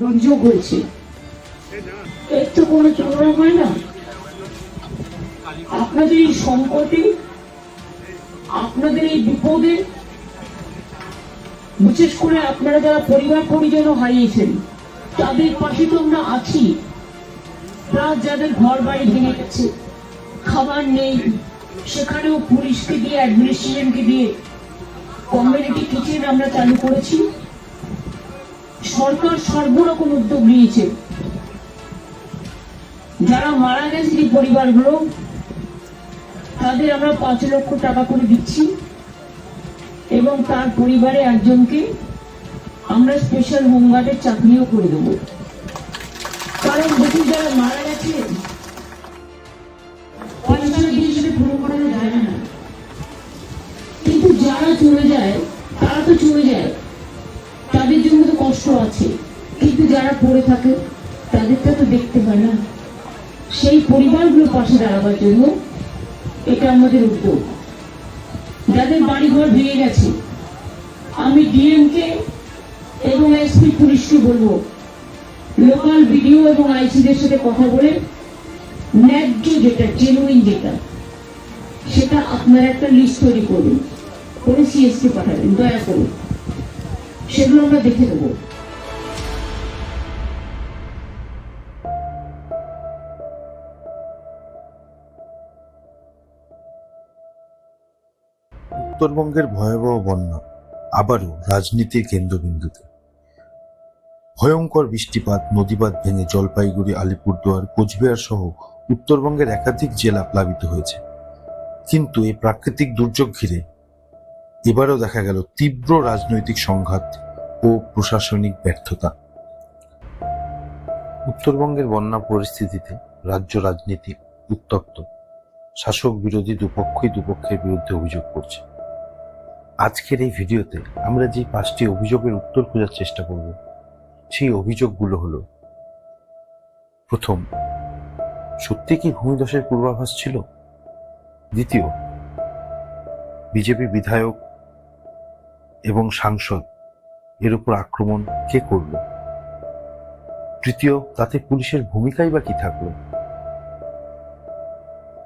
দুর্যোগ হয়েছে, এর তো কোনো তুলনা হয় না। আপনাদের এই সংকটে, আপনাদের এই বিপদে, বিশেষ করে আপনারা যারা পরিবার পরিজন হারিয়েছেন তাদের পাশে তো আমরা আছি। প্লাস যাদের ঘর বাড়ি ভেঙে গেছে, খাবার নেই, সেখানেও পুলিশকে দিয়ে, অ্যাডমিনিস্ট্রেশনকে দিয়ে কমিউনিটি কিচেন আমরা চালু করেছি। সরকার সর্বরকম উদ্যোগ নিয়েছে। যারা মারা গেছে এই পরিবারগুলো, তাদের আমরা 5 লক্ষ টাকা করে দিচ্ছি এবং তার পরিবারে একজনকে আমরা স্পেশাল হোমগার্ডের চাকরিও করে দেবো। কারণ দেখুন, যারা মারা গেছে পয়সা দিয়ে সেটা পুরো করানো যায় না, কিন্তু যারা চলে যায় তারা তো চলে যায়, তাদের জন্য তো কষ্ট আছে, কিন্তু যারা পড়ে থাকে তাদেরটা তো দেখতে হয় না। সেই পরিবারগুলোর পাশে দাঁড়াবার জন্য এটা আমাদের উদ্যোগ। যাদের বাড়িঘর ভেঙে গেছে, আমি ডিএমকে এবং এসপি পুলিশকে বলবো, লোকাল বিডিও এবং আইসিদের সাথে কথা বলে ন্যায্য যেটা, জেনুইন যেটা, সেটা আপনারা একটা লিস্ট তৈরি করুন, করে সিএসকে পাঠাবেন দয়া করে, সেগুলো আমরা দেখে দেবো। উত্তরবঙ্গের ভয়াবহ বন্যা আবারও রাজনীতির কেন্দ্রবিন্দুতে। ভয়ঙ্কর বৃষ্টিপাত, নদীবাঁধ ভেঙে জলপাইগুড়ি, আলিপুরদুয়ার, কোচবিহার সহ উত্তরবঙ্গের একাধিক জেলা প্লাবিত হয়েছে। কিন্তু এই প্রাকৃতিক দুর্যোগ ঘিরে এবারও দেখা গেল তীব্র রাজনৈতিক সংঘাত ও প্রশাসনিক ব্যর্থতা। উত্তরবঙ্গের বন্যা পরিস্থিতিতে রাজ্য রাজনীতি উত্তপ্ত। শাসক বিরোধী দুপক্ষই দুপক্ষের বিরুদ্ধে অভিযোগ করছে। আজকের এই ভিডিওতে আমরা যে 5টি অভিযোগের উত্তর খোঁজার চেষ্টা করব, সেই অভিযোগগুলো হলো: প্রথম, সত্যি কি ভূমিধসের পূর্বাভাস ছিল? দ্বিতীয়, বিজেপি বিধায়ক এবং সাংসদ এর উপর আক্রমণ কে করল? তৃতীয়, তাতে পুলিশের ভূমিকাই বা কি থাকলো?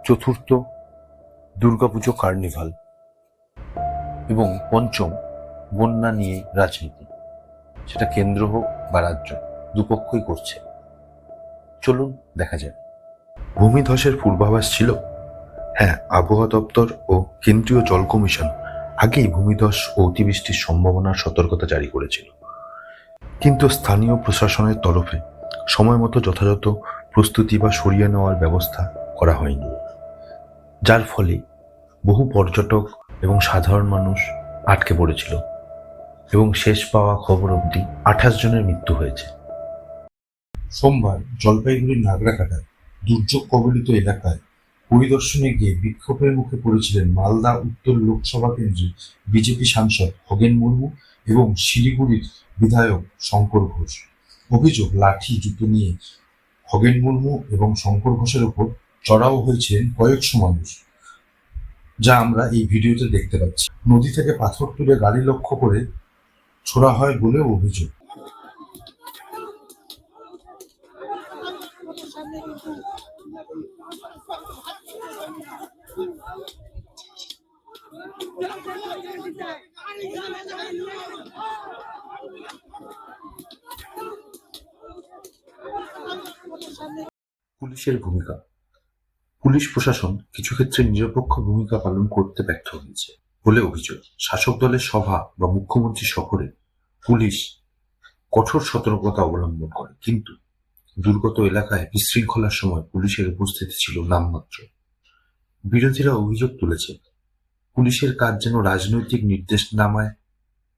চতুর্থ, দুর্গাপুজো কার্নিভাল। এবং পঞ্চম, বন্যা নিয়ে রাজনীতি, সেটা কেন্দ্র হোক বা রাজ্য, দুপক্ষই করছে। চলুন দেখা যাক। ভূমিধসের পূর্বাভাস ছিল? হ্যাঁ, আবহাওয়া দপ্তর ও কেন্দ্রীয় জল কমিশন আগেই ভূমিধস ও অতিবৃষ্টির সম্ভাবনার সতর্কতা জারি করেছিল। কিন্তু স্থানীয় প্রশাসনের তরফে সময় মতো যথাযথ প্রস্তুতি বা সরিয়ে নেওয়ার ব্যবস্থা করা হয়নি, যার ফলে বহু পর্যটক এবং সাধারণ মানুষ আটকে পড়েছিল এবং শেষ পাওয়া খবর অবধি 28 জনের মৃত্যু হয়েছে। সোমবার জলপাইগুড়ির নাগরাকাটায় দুর্যোগ কবলিত এলাকায় পরিদর্শনে গিয়ে বিক্ষোভের মুখে পড়েছিলেন মালদা উত্তর লোকসভা কেন্দ্রের বিজেপি সাংসদ খগেন মুর্মু এবং শিলিগুড়ির বিধায়ক শঙ্কর ঘোষ। অভিযোগ, লাঠি জুতো নিয়ে খগেন মুর্মু এবং শঙ্কর ঘোষের ওপর চড়াও হয়েছিলেন কয়েকশো মানুষ, যা আমরা এই ভিডিওতে দেখতে পাচ্ছি। নদী থেকে পাথর তুলে গাড়ি লক্ষ্য করে ছোড়া হয় বলেও অভিযোগ। পুলিশের ভূমিকা। পুলিশ প্রশাসন কিছু ক্ষেত্রে নিরপেক্ষ ভূমিকা পালন করতে ব্যর্থ হয়েছে বলে অভিযোগ। শাসক দলের সভা বা মুখ্যমন্ত্রী সফরে পুলিশ কঠোর সতর্কতা অবলম্বন করে, কিন্তু দুর্গত এলাকায় বিশৃঙ্খলার সময় পুলিশের উপস্থিতি ছিল নামমাত্র। বিরোধীরা অভিযোগ তুলেছে, পুলিশের কাজ যেন রাজনৈতিক নির্দেশনামায়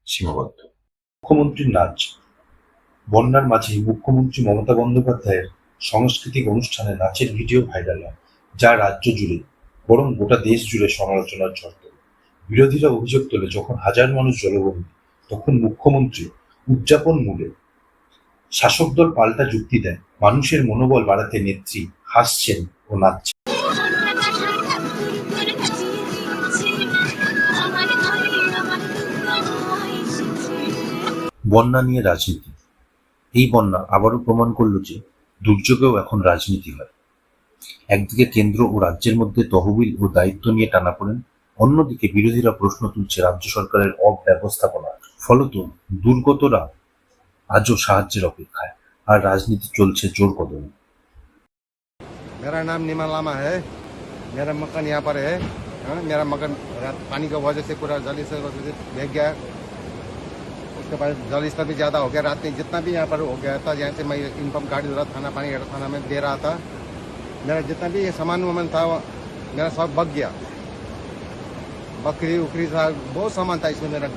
সীমাবদ্ধ। মুখ্যমন্ত্রীর নাচ। বন্যার মাঝে মুখ্যমন্ত্রী মমতা বন্দ্যোপাধ্যায়ের সাংস্কৃতিক অনুষ্ঠানে নাচের ভিডিও ভাইরাল হয়, যা রাজ্য জুড়ে বরং গোটা দেশ জুড়ে সমালোচনার ঝড় তোলে। বিরোধীরা অভিযোগ তোলে, যখন হাজার মানুষ জলবন্দী তখন মুখ্যমন্ত্রী উদযাপন মূলে। শাসক দল পাল্টা যুক্তি দেয়, মানুষের মনোবল বাড়াতে নেত্রী হাসছেন ও নাচছেন। বন্যা নিয়ে রাজনীতি। এই বন্যা আবারও প্রমাণ করল যে দুর্যোগেও এখন রাজনীতি হয়। একদিকে কেন্দ্র ও রাজ্যের মধ্যে তহবিল ও দায়িত্ব নিয়ে টানাপোড়েন, অন্যদিকে বিরোধীরা প্রশ্ন তুলছে রাজ্য সরকারের অব্যবস্থাপনা। ফলত দুর্গতরা আজও সাহায্যের অপেক্ষায়, আর রাজনীতি চলছে জোর কদমে। मेरा नाम निमा लामा है। मेरा मकान यहाँ पर है। हाँ, मेरा मकान पानी की वजह से पूरा जल स्तर भीग गया। उसके बाद जल स्तर भी ज़्यादा हो गया। रात में जितना भी यहाँ पर हो गया था, यहाँ से मैं इनकम गाड़ी जरूरत थाना पानी गढ़ थाना में दे रहा था। मेरा जितना भी सामान वामान था मेरा सब बच गया। बकरी उकरी था, बहुत सामान था इसमें मेरा।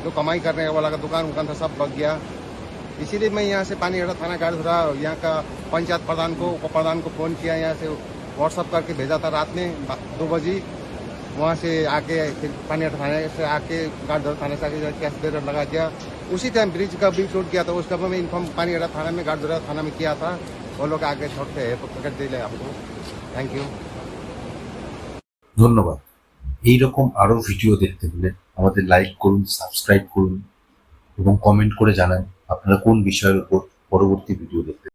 जो कमाई करने वाला का दुकान उकान था सब बच गया। इसीलिए मैं यहाँ से पानी गढ़ थाना गाड़ी धरा यहाँ का पंचायत प्रधान को उप प्रधान को फ़ोन किया, यहाँ से व्हाट्सअप करके भेजा था रात में 2 बजे। वहाँ से आके फिर पानी गढ़ थाने से आके गाड़ी थाने से आके कैश बैरियर लगा दिया। उसी टाइम ब्रिज का भी टूट गया था, उसका मैं इन्फॉर्म पानी गढ़ थाना में गाड़ी थाना में किया था। वो लोग आगे छोड़ते हैं पकड़ दिले आपको। Thank you. ধন্যবাদ। এইরকম আরো ভিডিও দেখতে হলে আমাদের লাইক করুন, সাবস্ক্রাইব করুন এবং কমেন্ট করে জানান আপনারা কোন বিষয়ের উপর পরবর্তী ভিডিও দেখতে